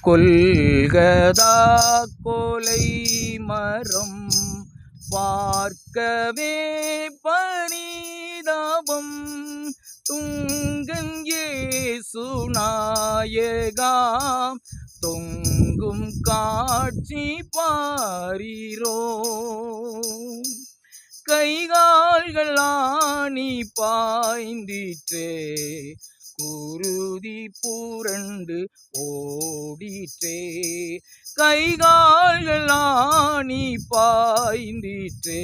கொல்கதா கொலை மரம் பார்க்கவே பரிதாபம் துங்கன் இயேசு நாயகா தொங்கும் காட்சி பாரீரோ கைகால்கள் ஆணி பாய்ந்திற்றே குருதி புரண்டு ஓடிற்றே கைகால்கள் ஆணி பாய்ந்திற்றே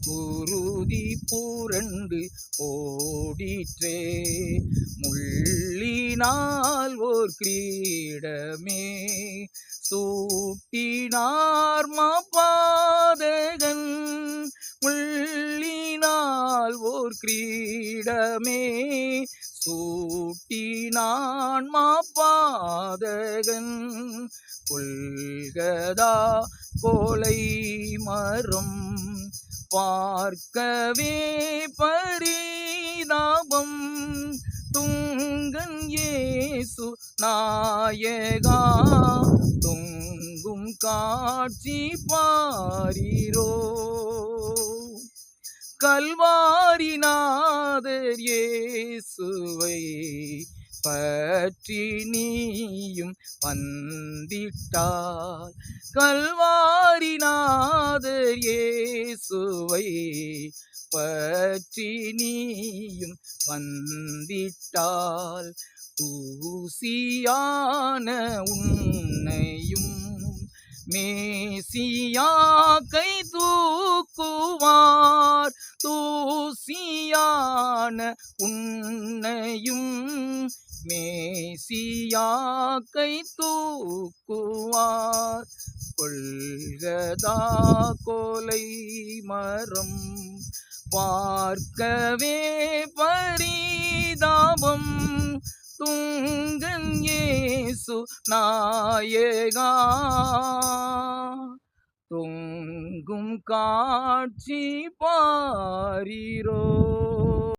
குருதி புரண்டு ஓடிற்றே முள்ளினால் ஓர் கிரீடமே சூட்டினார் மாபாதகன் முள்ளினால் ஓர் கிரீடமே சூட்டினான் மாபாதகன் கொல்கதா கொலை மரம் பார்க்கவே பரிதாபம் துங்கன் இயேசு நாயகா தொங்கும் காட்சி பாரீரோ கல்வாரிநாதர் இயேசுவை பற்றி நீயும் வந்திட்டால் கல்வாரிநாதர் இயேசுவை பற்றி நீயும் வந்திட்டால் தூசியான உன்னையும் மேசியா கை தூக்குவார் தூசியான உன்னையும் மேசியா கை தூக்குவார் கொல்கதா கொலை மரம் பார்க்கவே பரிதாபம் துங்கன் இயேசு நாயகா தொங்கும் காட்சி பாரீரோ